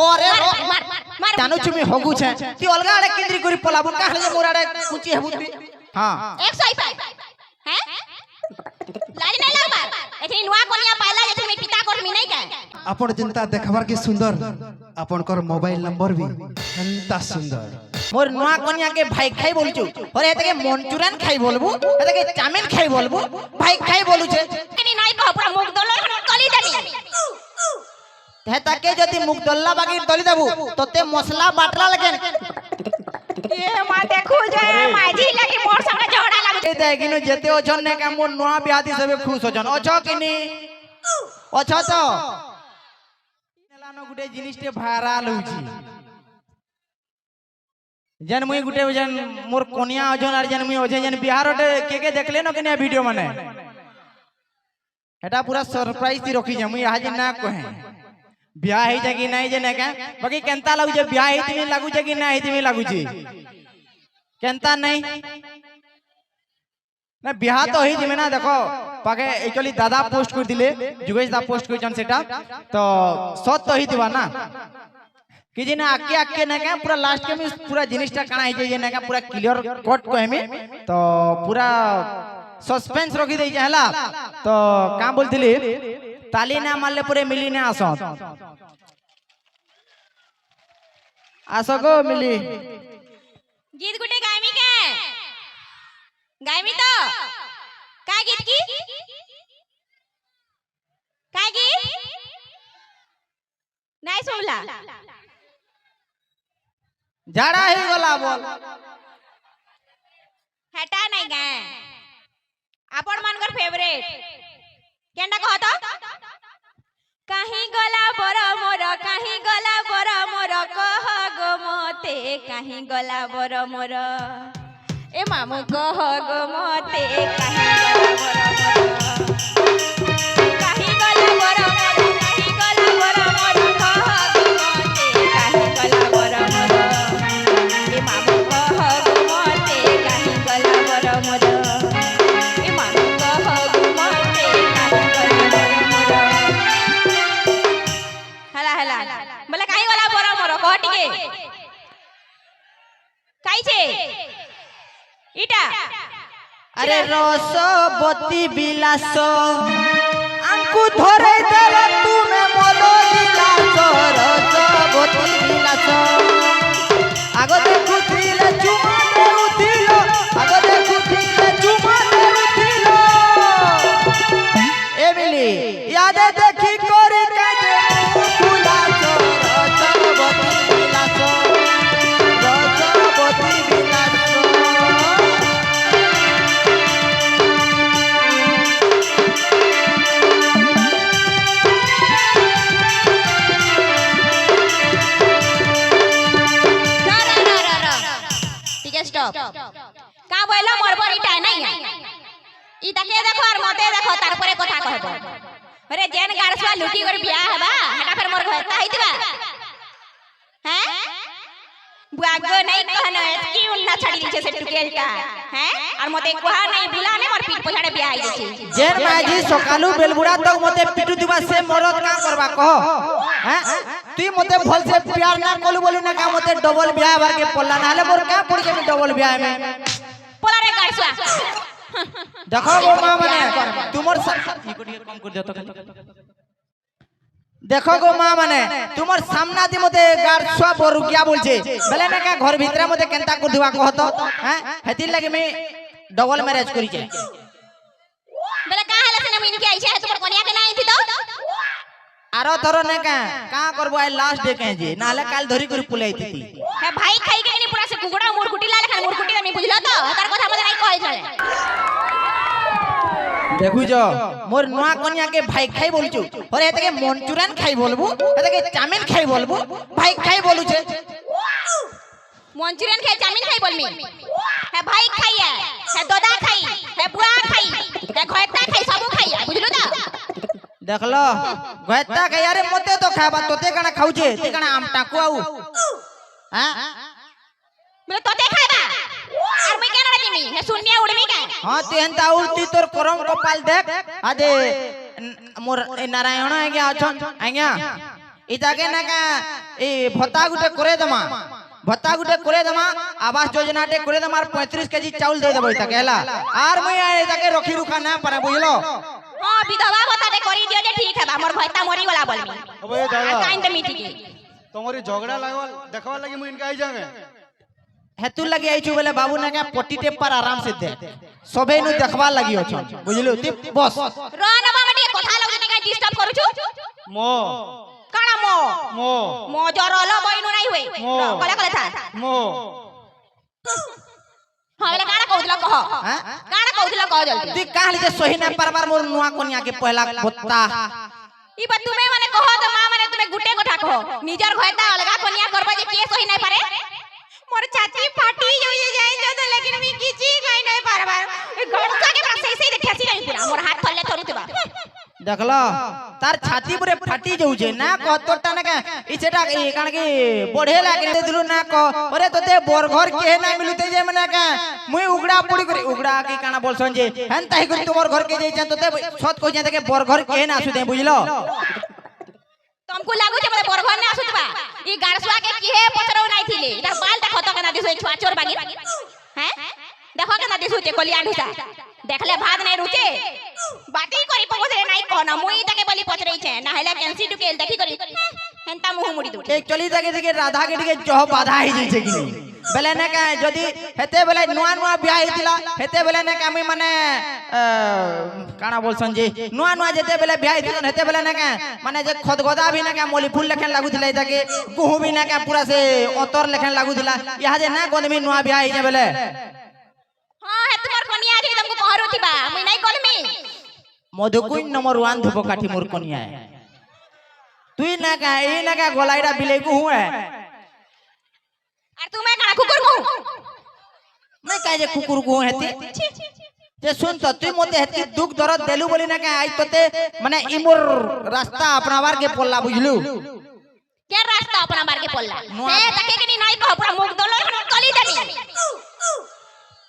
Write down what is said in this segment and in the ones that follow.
ओरे जानू छुमी होगु छे ती अलगा आड़े केंद्री करी पलाबु का हले मोर आड़े कुची हेबु ती हां 105 हैं लाज नहीं लागबा एथि नुआ कोनिया पाइला जे तुमी पिता कोर मी नहीं के अपन जनता देखबार के सुंदर अपन कर मोबाइल नंबर भी अंता सुंदर मोर नुआ कोनिया के भाई खाई बोलछु और एते के मंचूरियन खाई बोलबु एते के चाउमीन खाई बोलबु भाई खाई बोलु छे कनी नहीं कह पूरा मुख दलो कली देनी हेता के जदी मुख दल्ला बाकी दली देबु तोते मसला बाटला लगेन ये मा देखो जे माजी लगी मोर संगे झगड़ा लागे ए देखिनु जेते ओछन ने का मोर नुआ बियाती सबे खुश होजन ओछो किनी ओछो तो नेलानो गुटे जिनिसटे भाइराल होउची जन मुई गुटे जन मोर कोनिया ओजन आर जन मुई ओजे जन बिहारटे के देखले न किने वीडियो माने एटा पूरा सरप्राइज ती रखी जे मुई आज ना कहे ब्याह हे जगी नहीं जे ने का बाकी केनता लागु जे ब्याह हे तिमी लागु जे कि ना हे तिमी लागु छी केनता नहीं ना ब्याह तो ही जिमे ना देखो पाके एक्चुअली दादा पोस्ट कर दिले जुगेश दा पोस्ट कर जन सेटा तो सत तो ही दिवा ना कि जे ना आके आके ना का पूरा लास्ट के में पूरा जिनिसटा काना हे जे ना का पूरा क्लियर कट को हमें तो पूरा सस्पेंस रखी दे हला तो का बोलथिली ताली ना मारले पूरे मिली ना आसो आसो गो मिली गीत गुटे गायमी के गायमी तो का गीत की का गीत नहीं सुनला झाड़ा ही गला बोल हटा नहीं गाय अपन मनकर फेवरेट केंडा कहत काहे गला बरा मोर काहे गला बरा मोर कह गो मते काहे गला बरा मोर ए मामू कह गो मते काहे गला बरा मोर काहे गला बरा मोर काहे गला बरा मोर कह गो मते काहे गला बरा मोर ए मामू कह गो मते काहे गला बरा मोर ए मामू कह गो मते काहे गला बरा मोर हला हला बोले काहे गला बरा मोर कह टिके काई छे इटा अरे रसवती बिलास आंकु धरे देले तुमे मोदो बिलास रसवती बिलास आगो देखुथिले चुमा देउथिलो आगो देखुथिले चुमा देउथिलो ए मिली याद देखी कोरी काजे फुलास रसवती बिलास रसवती बिलास स्टॉप का बोला मोर पर इटा नहीं है ई तके देखो और मते देखो तार परे कथा कहबो अरे जेन गारसवा लुटी कर बियाह हबा हटा फिर मोर घर ताहितबा हैं बुआगो नहीं कहनो की उन्ना छड़ी नीचे से टुकेल का हैं और मते कोहा नहीं बुला ने मोर पीठ पछाड़े बियाह आई छी जेन माजी सकालू बेलबुड़ा तक मते पिटू दिबा से मरद का करबा कह हैं तू मते भल से प्यार ना कोलू बोलू ना का मते डबल ब्याह बार के पल्ला ना हले मोर का पड़ के डबल ब्याह में पोला रे गारसवा देखो गो मां माने तुमर निकोटी कम कर दे तो देखो गो मां माने तुमर सामना दि मते गारसवा बरु क्या बोलछे बेले ना का घर भीतर मते केनता कर दिवा कहत हैं हेति लागि में डबल मैरिज करी छे बेले का हला से नमीन के आई छे तुमर कोनिया के ना आई थी तो आरो थरो ने का करबो आई लास्ट डे कहे जे नाले काल धरी कर पुलाई थी हे भाई खाई के नहीं पूरा से कुकुड़ा मुरकुटी ला लेखन मुरकुटी नहीं बुझलो तो तार কথা मते नहीं कहै छले देखु जो मोर नुआ कन्या के भाई खाई बोलछु और एते के मंचूरियन खाई बोलबु एते के चाउमीन खाई बोलबु भाई खाई बोलु छे मंचूरियन खाई चाउमीन खाई बोलमी हे भाई खाई है दोदा खाई है बुआ खाई है घोयता खाई सब खाई बुझलो तो देखलो घोयता खाई अरे मते तो खाबा तोते कना खाउ छे ते कना आम टाकू आउ हां बोले तोते खाबा और मैं केना दिमी हे शून्य उड़मी का हां तेहन ता उड़ती तोर करम कपाल देख आदे मोर नारायण आ गया अछन आ गया ইটাকে না কা এই ভত্তা গুটে করে দেমা ভত্তা গুটে করে দেমা আবাস যোজনাটে করে দেমা আর 35 কেজি চাউল দিয়ে দেবো ইটাকে হেলা আর মুই এটাকে রখি রুখা না পারে বুঝলো হ্যাঁ বিধবা ভাতাতে করি দিও যে ঠিক হবে আমার ভয়টা মরি গলা বলবি अब ये दादा কাইন দে মিটি কি तुम्हारी झगड़ा लगवा देखवा लगी मुझे इनका आई जाएंगे হেতুর লাগি আইছু বলে বাবু না কা পটি টেপ पर आराम से दे সবে নু দেখবা লাগি অছ বুঝলো তি বস র নবা মটি কথা লাগি তে কাই ডিস্টার্ব করুছু मो কাড়া মো मो মো জরল বইনু নাই হই কলে কলে থা मो হ্যাঁ বলে কাড়া কউদলা কহ হ্যাঁ কাড়া কউদলা কহ জলদি তুই কাহলি যে সহি না পারবার মোর নুয়া কনিয়া के पहला ভত্তা ইবা তুমি মানে কহ তো মা মানে তুমি গুটে কথা কহ নিজর ঘয়টা অলগা কনিয়া করবা যে কে সহি নাই পারে মোর ছাতি ফাটি যাই যদ লেকিন আমি কিছি খাই নাই পারবার এই গড়কা के पास सही सही ঠেসি নাই পুরা মোর হাত থলে ধরুতবা দেখলো তার ছাতি পুরে ফাটি যাউছে না কতটা না ই সেটা কারণ কি বড়ে লাগে দিলু না ক ওরে তোতে বরঘর কে না মিলুতে যে মানে কা মুই উগড়া পড়ি করে উগড়া কি কানা বলছন যে হেন তাই করে তোমার ঘর কে যাইছেন তোতে সত কই যায় থেকে বরঘর কে না আসু দে বুঝলো तुमको लागू जे मते बरघर ने आसुतबा ई गारसुआ के किहे पचरौ नाइ थिले इधर बाल देखो तो केना दिसै छुआ चोर बागी हैं देखो केना दिसुते कोलिया ढुसा देखले भात नै रुचे बाती करी पगोसे नाइ कोना मुई तके बली पचरई छे ना हेला कैंसी टुकेल देखी करी हेंता मुह मुड़ी दुटे एक्चुअली ताके देखि राधा के टिके जह बाधा ही जाइछे कि बेले ने का जदी हेते बेले नुआ नुआ ब्याह हितिला हेते बेले ने का मी माने काना बोलसन जे नुआ नुआ जेते बेले ब्याह हितिला हेते बेले ने का माने जे खदगदा भी ने का मोली फूल लेखन लागु थिला ताके गुहू भी ने का पूरा से ओतर लेखन लागु थिला यहा जे ना गोदमी नुआ ब्याह हिजे बेले हां हे तुमर कनिया जे तुमको कहरो थिबा मुई नाइ कोलमी मधुकुइन नंबर 1 धुपो काठी मोर कनिया तुई ना का ए ना का गोलाइडा बिले गुहू है और तुम्हें काना कुकुर मुह मैं काहे जे कुकुर गुहू हेती जे सुन तो तुई मोते हेती दुख दरद देलु बोली ना का आज तोते माने इमोर रास्ता अपनावार के पल्ला बुझलु क्या रास्ता अपना बार के पल्ला हे तके के नाइ कह पूरा मुख दलो कली देनी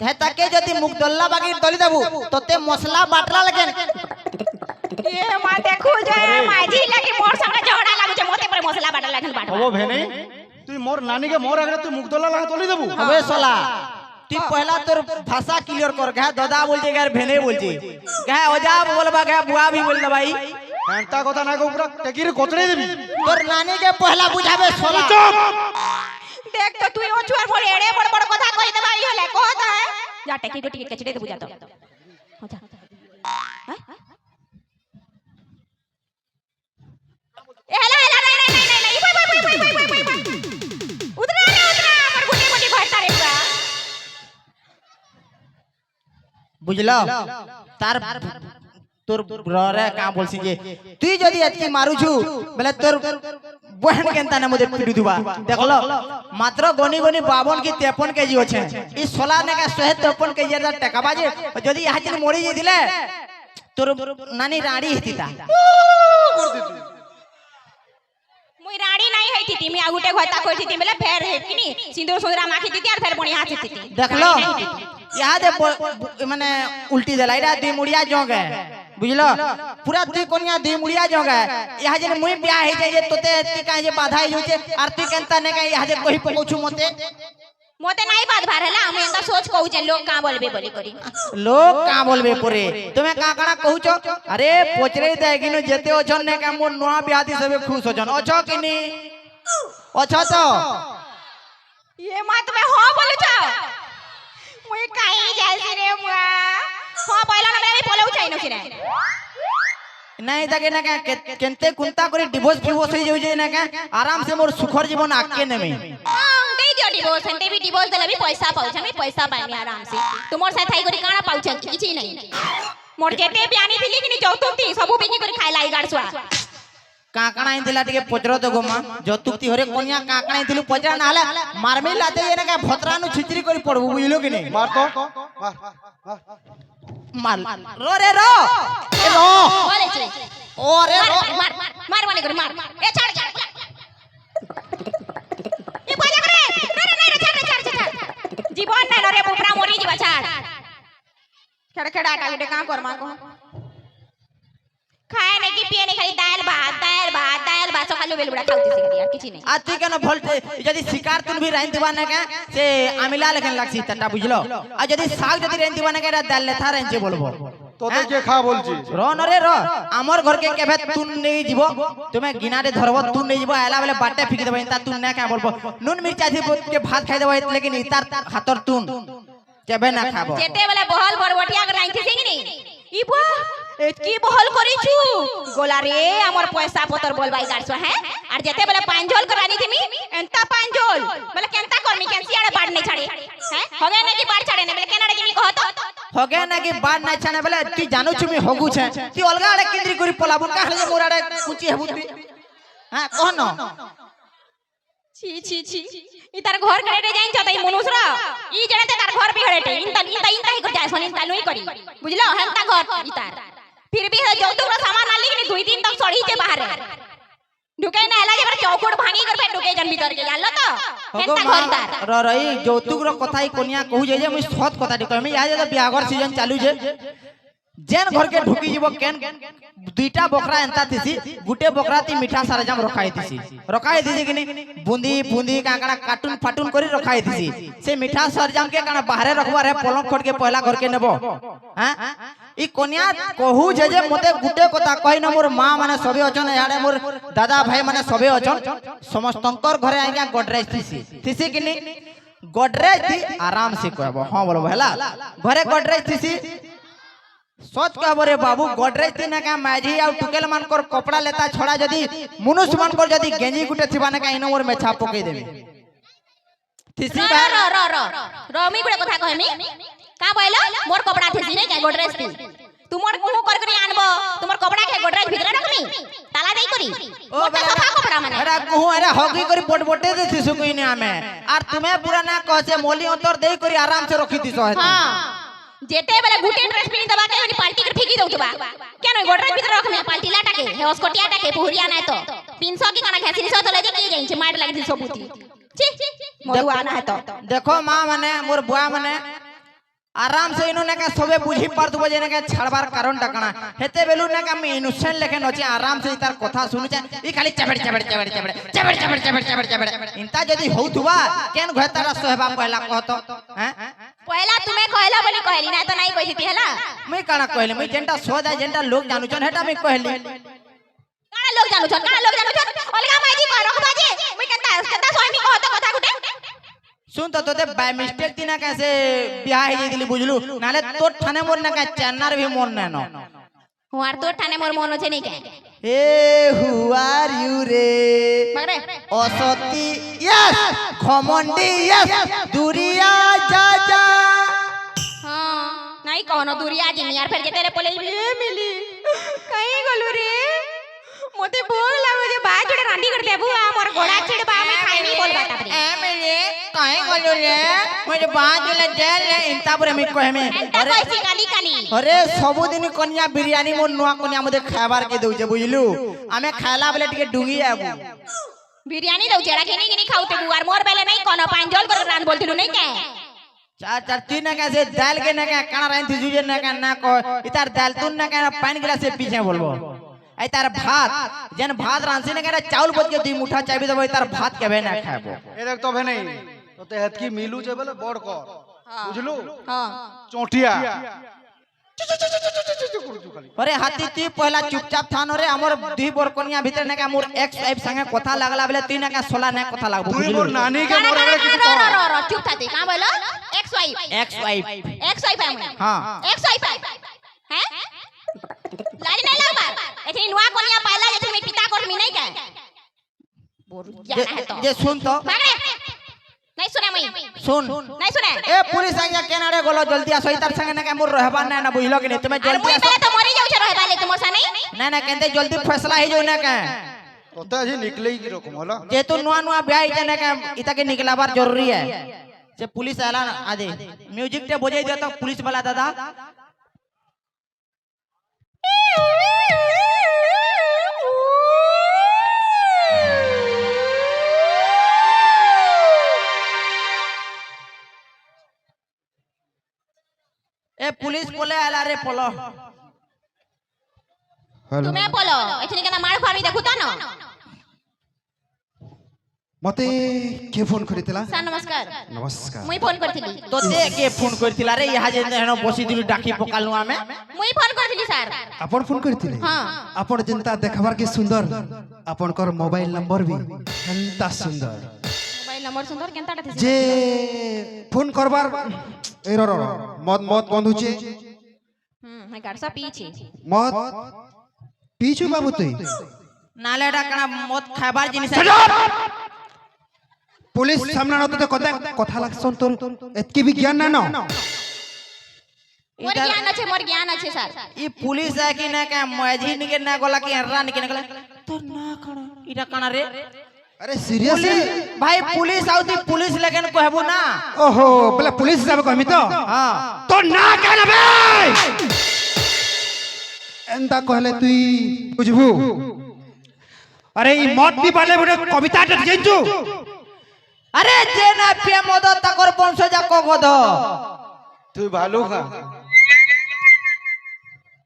हे ताके जदी मुख दल्ला बागी तली देबू तोते मसला बाटला लगेन ये मा देखू जे माजी लगी मोर संग झगड़ा लागु छे मोते पर मसला बाटा लागल बाटा अब भेने तू मोर नानी के मोर अगर तू मुगदला लगा तोली देबू अबे सोला तू पहला तोर भाषा क्लियर कर गा दादा बोलजे गार भेने बोलजे गा ओजा बोलबा गा बुआ भी बोल दबाई एंता কথা না কো পুরা টেকির কোতরে দিবি तोर नानी के पहला बुझाबे सोला देख तो तू ओछुआर बोले एड़े बड़ बड़ কথা কই দেবা ই হলে कहता है जा टेकी को टिके केचड़े दे बुझा तो हो जा ए हला हला नहीं उतरा पर गुटी गुटी भरता रे बा बुझलो तार तोर रे का बोलसी जे तुई जदी एतकी मारू छु बेले तोर बहन केनता ने मुझे पिडु दुबा देखलो मात्र गनी गनी 52 की 53 केजी होछे ई सोला ने का 153 केजी दा टका बाजे जदी यहाँ दिन मोड़ी जे दिले तोर नानी राड़ी हितिता मुई राड़ी नहीं है थी मी आगुटे घता कोइ थी बेले फेर है किनी सिंदूर सुंदरा माखी थी और फेर बणी हाथ थी देखलो यहाँ दे माने उल्टी देला इरा दुई मुड़िया जोग है बुझलो पूरा दुई कोनिया दुई मुड़िया जोग है यहाँ जे मुई ब्याह हे जे तोते एतकी काहे जे बाधा हे जे आर तू केनता ने का यहाँ जे कोही पहुंचू मोते मोते नहीं बात भार हला हम एंदा सोच कहू जे लोग का बोलबे बोली करी लोग का बोलबे परे तुम्हें का काना कहूचो अरे पोचरे देगिनो जेते ओछन ने का मोर नवा ब्याहती सबे खुश होजन ओछो किनी ओछो तो ये मत में हो बोलु छ मुई काई जालसी रे बुआ हो पहिला ना मेरे बोलउ चाहिनो किने नहीं ताके ना का केनते कुंता करे डिवोर्स डिवोर्स हो जे ना का आराम से मोर सुखर जीवन आके नेमे दे दियो डिवोर्स हंते भी डिवोर्स देले भी पैसा पाउछ मैं पैसा पाइमी आराम से तुमर साथ थाई करी काना पाउछ किछि नहीं मोर केते ब्यानी थिली कि जौतुक थी सबु बिकी करी खाइला ई गाड़सुआ काकणा इंदिला टिके पचरो तो गोमा जौतुक ती हरे कोनिया काकणा इंदिलु पचरा नाले मारमे लाते ये ना का भतरानु छिचरी करी पड़बू बुझलो कि नहीं मार तो मार मार रो रे रो ए रो बोले छे ओ रे रो मार मार वाले करे मार ए छाड़ छाड़ ये बोले करे नहीं छाड़ जीवन नहीं रे बुपरा मोरी जीवा छाड़ खड़खड़ा का बेटे का कर मा को खाए नहीं कि पिए नहीं खाली दाल भात ভালো বেলুড়া খাউতিছি খালি আর কিছু নেই আর তুই কেন ভোল্টে যদি শিকার তুন ভি রাইন দিবা না কে সে আমিলা লেখেন লাগছি তাটা বুঝলো আর যদি শাক যদি রাইন দিবা না কে এটা দাল লেথা রাইনছে বলবো তোদের কে খা বলছি র নরে র আমার ঘরকে কেবে তুন নেই যাব তুমি গিনারে ধরব তুন নেই যাব আলা বেলে বাটে ফিকি দেব তা তুন না কে বলবো নুন মির্চা দি কে ভাত খাই দেব লেকিন ইতার হাতর তুন কেবে না খাবো যেতে বেলে বহল বরবটিয়া করে রাইনতিছি কি নি ইবা কি বহল করিছু গোলা রে আমার পয়সা পতর বলবাই গাড়ছো হ্যাঁ আর যেতে বেলে পাঁচজল করে রানি থিমি এন্তা পাঁচজল বলে কেনতা করমি কেন সিয়াড়ে বাড় নাই ছাড়ে হ্যাঁ হবে নাকি বাড় ছাড়ে না বলে কেনাড়ে জিমি কহত হগে নাকি বাদ নাই ছানে বলে তুই জানো তুমি হগু ছে তুই অলগা আড়ে কেন্দ্রি করি পলাবুন কাহলে যে মোর আড়ে কুচি হেবু তুই হ্যাঁ কোন ছি ছি ছি ই তার ঘর কাড়ে যাইছ তাই মনুষরা ই জড়াতে তার ঘর বিহড়েটে ইনতা ইনতা ইনতা হি করে যায় সনি ইনতা লই করি বুঝলো হেনতা ঘর ই তার फिर भी যৌতুকর সামান আনলি কি দুই দিন তক সড়িছে বাহারে ঢুকে না এলা যে চৌকট ভাঙি করে ঢুকে যান ভিতর কে জানলো তো হেনতা ঘর তার রই যৌতুক র কথাই কোনিয়া কহু যে মুই সৎ কথাটি কইমি ইয়া যে বিয়াঘর সিজন চালু যে जेन घर के ढुकी जीव केन दुईटा बकरा एंता थिसी गुटे बकरा ती मीठा सरजाम रखाई थिसी कि नहीं बुंदी बुंदी काकड़ा काटून फाटून करी रखाई थिसी से मीठा सरजाम के काना बाहरे रखबा रे पलंग खोट के पहला घर के नेबो हैं ई कोनिया कहू जे मते गुटे कथा कहि न मोर मां माने सबे अचन याडे मोर दादा भाई माने सबे अचन समस्तंकर घरे आइया गोडरेज थिसी कि नहीं गोडरेज थी आराम से कहबो हां बोलबो हला घरे गोडरेज थिसी सच कहबो रे बाबू गोडरेज तीन का माझी आ टुकेल मान कर कपड़ा लेता छोड़ा जदी मनुष्य मान कर जदी गेंजी गुटे थिबा ना का इन मोर में छाप पके देबे थिसी बा रो मी गुडे कथा कहमी का बोइलो मोर कपड़ा थिसी नै का गोडरेज थी तुमर मुंह कर करी आनबो तुमर कपड़ा के गोडरेज भीतर रखमी ताला देई करी ओ सफा कपड़ा माने अरे कहू अरे हगी करी बोट बोटे दे थिसु कोई ने हमें और तुम्हें पूरा ना कहसे मोली अंतर देई करी आराम से रखी दिसो है हां जेते बेले गुटे ड्रेस पिनी दबा के ओनी पाल्टी कर फेकी दउतबा केन गोडरेज भीतर रखमे पाल्टी लाटा के हे ओस्कोटिया टाके पुहरिया नै तो 300 की काना घेसिनी सो तो ले जे जाई छे मार लागि दिसो बुती छी मोरुआ ना है तो देखो मां माने मोर बुआ माने आराम से इनो ने का सबे बुझी परत बजे ने का छड़बार कारण टकना हेते बेलु ने का मैं इनोसेंट लेके नचे आराम से तार कथा सुनु छ ई खाली चबड़ चबड़ चबड़ चबड़ चबड़ चबड़ चबड़ चबड़ चबड़ इंता जदी होउथुबा केन घय तारा सोहबा पहला कहतो हैं पहला तुम्हें कहला बोली कहली ना तो नहीं कहिती हला मैं काना कहले मैं जेंटा सोदा जेंटा लोग जानू छन हेटा मैं कहली का लोग जानू छन अलगा माजी कह रखबा जे मैं केता स्वामी कहतो कथा गुटे सुन तो तोते बाय मिस्टेक दिना कैसे ब्याह हे दिली बुझलु नाले तो ठाने मोर ना का चन्नार भी मोर ना नो हुआर तो ठाने मोर मन होचे नहीं के ए हु आर यू रे मगरे असती यस घमंडी यस दुरिया जा जा हां नहीं कहनो दुरिया जी यार फिर जे तेरे बोले मिली कहीं गलु रे मोते भूख लागो जे बा जोड़े रांडी कर देबू आ मोर घोड़ा छिड़बा में खाई नहीं बोलबा तापरे ए मेरे काहे गलु रे मुझे बाज ले जेल ले इंता पर मैं कहे में अरे कैसी काली काली अरे सबु दिन कन्या बिरयानी मोर नुआ कन्या मते खाबार के दउजे बुझलु आमे खाला बेले टिके डुंगी आबू बिरयानी दउ जेड़ा के नहीं खाउते बुआर मोर बेले नहीं कोनो पांजोल कर रान बोलतिलु नहीं के चार चार तीन ना कैसे दाल के ना का काना रहन थी जुजे ना का ना को इतार दाल तुन ना का पानी गिलास से पीछे बोलबो आई तार भात जन भात रांसी ने करा चावल बच के दुई मुठा चाबी दबो तार भात के ना खाबो ए देख तो भे नहीं तो ते हत की मिलू जे बोले बड़ कर बुझलू हां चोटिया अरे हाथी तू पहला चुपचाप थान रे हमर दुई बरकनिया भीतर ना का मोर एक्स वाइफ संगे कथा लागला बेले तू ना का सोला ना कथा लागबो तू मोर नानी के मोर अगले की रो चुप थाती का बोलो एक्स वाइफ हां एक्स वाइफ हैं लाज नहीं लगबा एथि नुआ कोनिया पाला जे तुम पिता कोर मी नहीं के बोर ज्ञान है तो ये सुन तो नहीं सुने मई सुन नहीं सुने ए पुलिस संगे केनारे गोलो जल्दी आसो इतार संगे ना का मोर रहबा ना बुझलो कि नहीं तुम्हें जल्दी आसो तो मरी जाउ छ रहबा ले तुमर सा नहीं ना कहते जल्दी फैसला ही जो ना का तो ते अजी निकले ही की रकम होला जेतु नुआ नुआ ब्याह इतना का इता के निकलाबार जरूरी है से पुलिस आला आदे म्यूजिक ते बजाई दे तो पुलिस वाला दादा ए पुलिस बोले आला रे पोलो तुम्हें बोलो एथि के ना मार खामी देखु त न মতে কে ফোন করিতলা স্যার নমস্কার নমস্কার মুই ফোন করছিলি তোতে কে ফোন করিଥିଲା রে ইহা যে হেন বসি দিলু ডাকি পকালু আমি মুই ফোন করছিলি স্যার আপন ফোন করিଥିଲେ হ্যাঁ আপন যেন্তা দেখাবার কি সুন্দর আপনকর মোবাইল নম্বর বি এন্তা সুন্দর মোবাইল নম্বর সুন্দর কেনতাটা থিছি যে ফোন করবার এ র র মদ মদ বন্ধ হচ্ছে হ্যাঁ গাড়সা পিছি মদ পিছু বাবু তুই নালে এটা কানা মদ খাবার জিনিস পুলিশ সামনে নতো কথা কথা লাগছন তোর এতকি বিজ্ঞান না না মোর জ্ঞান আছে স্যার ই পুলিশ है कि ना का मजी निके ना गोला कि हर्रा निके ना गोला तो ना कणा इटा कणा रे अरे सीरियसली भाई पुलिस आउती पुलिस लेकिन कहबो ना ओहो बोले पुलिस हिसाब कहमी तो हां तो ना कहले बे एंता कहले तुई बुझबू अरे ई मत भी बाले बड़े कविता टे जेंजू अरे जे ना पे मद तकर बंशजा को गध তুই ভালো খা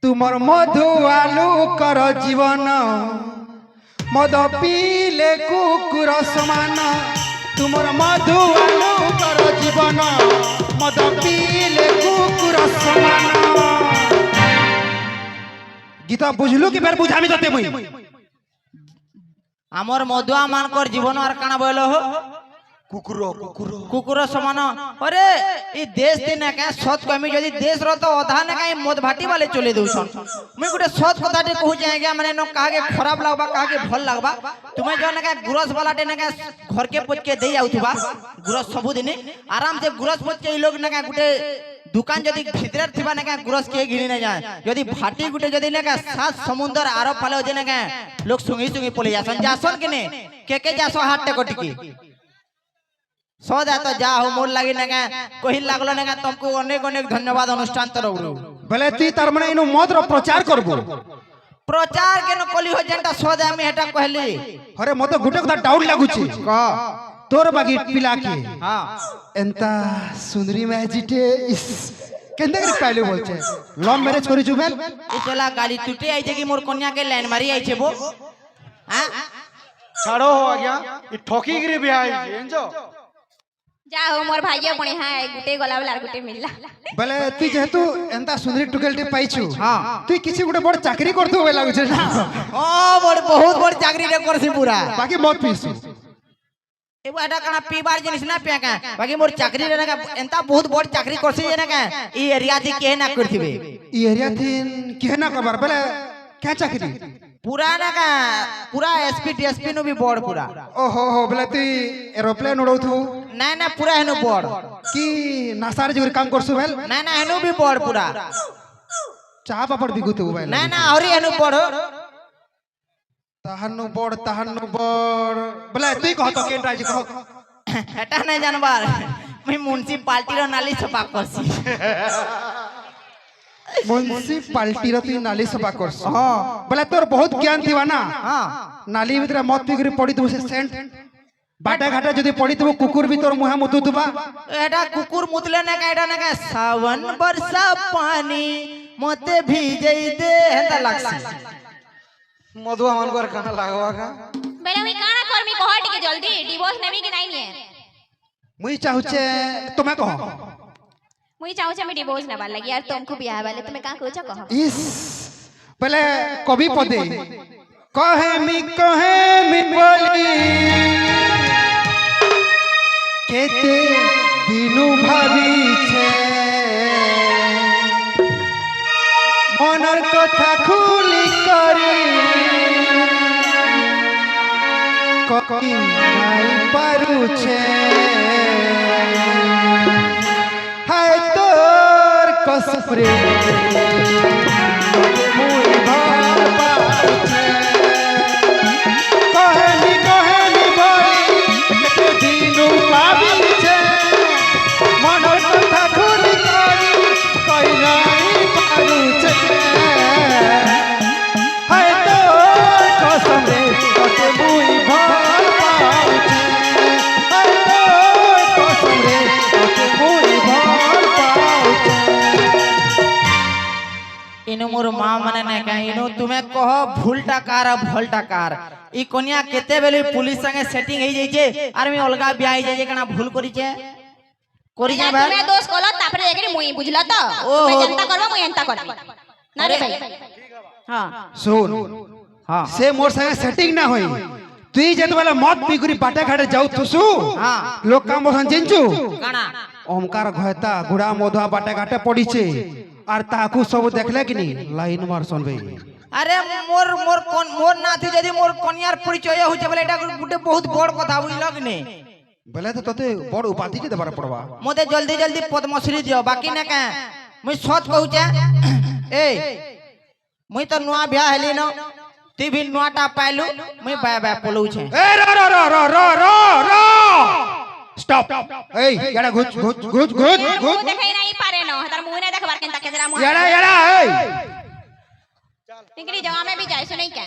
तुमर मधु आलू कर जीवन मद पीले कुकुर समान तुमर मधु आलू कर जीवन मद पीले कुकुर समान गीता बुझलु कि बेर बुझामी जते मुई हमर मधुआ मानकर जीवन और काना बोलो हो কুকুর কুকুর कुकुर समान अरे ई देश दिन का सत कमी जदी देश रो तो अधा ने काई मद भाटी वाले चले दउछन मैं गुटे सत कथाटे कहू जाएगा माने न कागे खराब लागबा कागे भल लागबा तुमे जो ने का गुरस वाला टे ने का घर के पोच के देई आउथबा गुरस सबु दिन आराम से गुरस पोच के ई लोग ने का गुटे दुकान जदी भीतर थिबा ने का गुरस के गिनी न जाए जदी भाटी गुटे जदी ने का सात समुद्र आरो पाले जे ने का लोग सुंगी सुंगी पले जासन जासन किने के जासो हाथ टे कटकी सदा तो जा हो मोर लागी नगा कहि लागलो नगा तुमको अनेक अनेक धन्यवाद अनुष्ठान तरवरु भले तुई तार माने इनु मद रो प्रचार करबो प्रचार के न कली हो जेंटा सदा में हेटा कहली अरे मते गुटे कथा डाउट लागुची क तोर बागी पिला के हां एंता सुंदरी मैजिटे इस केंदे कर पाइले बोलछे लव मैरिज करी जुबेल इचला गाली टूटे आई जे कि मोर कन्या के लाइन मारी आई छे बो हां ছাড়ো হো আজ্ঞা ই ঠকি গিরি বিয়া হইছে এনজো যা হো মোর ভাইয়া বনি হ্যাঁ গুটে গলা বেলা গুটে মিললা বলে তুই যেহেতু এন্তা সুন্দরী টুকেলটি পাইছু हां তুই কিছু গুটে বড় চাকরি করতে হবে লাগুছে না ओ बड़ बहुत बड़ चाकरी रे करसी पूरा বাকি মত পিছু एबो एटा कना पीबार जिनिस ना पिया का बाकी मोर चाकरी रे ना एंता बहुत बड़ चाकरी करसी जे ना का ई एरिया थी के ना करथिबे ई एरिया थिन के ना कबर बले क्या चाकरी पूरा ना का पूरा एसपी टीएसपी नु भी बड़ पूरा ओहो हो बले तुई एरोप्लेन उड़ौथु ना ना पूरा हेनु बड़ कि नासार जोर काम करसु बेल ना ना हेनु भी बड़ पूरा चाह पापड़ बिगुतु बेल ना ना औरी हेनु बड़ ताहनु बड़ बले तुई कह तो केन राज कह हेटा नहीं जानबार मैं म्युनिसिपालिटी रो नाली छपा करसी म्युनिसिपालिटी रो तुई नाली सफा करसु हां बले तोर बहुत ज्ञान थिवा ना हां नाली भितर मत पिगरी पड़ी तू से सेंट बाटा घाटा जदी पड़ी तू कुकुर भी तोर मुहा मुतुतबा एटा कुकुर मुतले ना का एटा ना का सावन बरसा पानी मते भीजई दे हेता लागसी মধু আমানকর কানা লাগবা কা বেলা আমি কানা করমি কহ টিকে জলদি ডিভোর্স নেবি কি নাই নিয়ে मुई चाहुचे तुम्हें कहो মুই চাহুছি আমি ডিভোর্স নেবার লাগি আর তুমকু বিয়া বালে তুমি কা কইছ কহ इस पहले कवि पदे कहे मी बोली केते दिनु भाबी छे मनर कथा खुली करी ककी नाई पारू छे हाय तोर कसप्रे मुई भाबा छे कहनी बोली केते दिनु भाबी छे मनर कथा खुली करी कई नाई पारू छे हाय तोर कसप्रे कते मुई भाबा छे हाय तोर कसप्रे कते मुई भाबा छे तुमे कह भूलटा कार और भलटा कार ई कोनिया केते बेले पुलिस संगे सेटिंग हो जाइए आर मैं अलगा बियाह हो जाइए कना भूल करिचे करिचे तुमे भाई दोष कोला तापरे एकरी मुई बुझला तो तुमे जनता करबा मुई एंता करबी ना रे भाई हां सुन हां से मोर संगे सेटिंग ना होई তুই যেতবেলে মদ পিগুরি বাটে ঘাটে যাও থুসু হ্যাঁ। লোক কাম বসন জিনছু কানা ওমকার ঘয়তা গুড়া মধুয়া বাটে ঘাটে পড়িছে আর তাকু সব দেখলে কি নি লাইন মারছন ভাই আরে মোর মোর কোন মোর নাথি যদি মোর কনিয়ার পরিচয় হইছে বলে এটা গুটে বহুত বড় কথা বুঝলো কি নে বলে তো তোতে বড় উপাধি কে দেবার পড়বা মতে জলদি জলদি পদ্মশ্রী দিও বাকি না কা মুই সত কহুছে এই মুই তো নুয়া বিয়া হেলি ন তুই भी नुआटा पाइलु मुई बाय बाय पलउ छे এ র স্টপ এই এড়া ঘুচ ঘুচ ঘুচ ঘুচ ঘুচ দেখাই নাই পারে ন তার মুই না দেখবার কেনতা কেজরা মুই এড়া এড়া এই टिकरी जवा में भी जाय सुनै के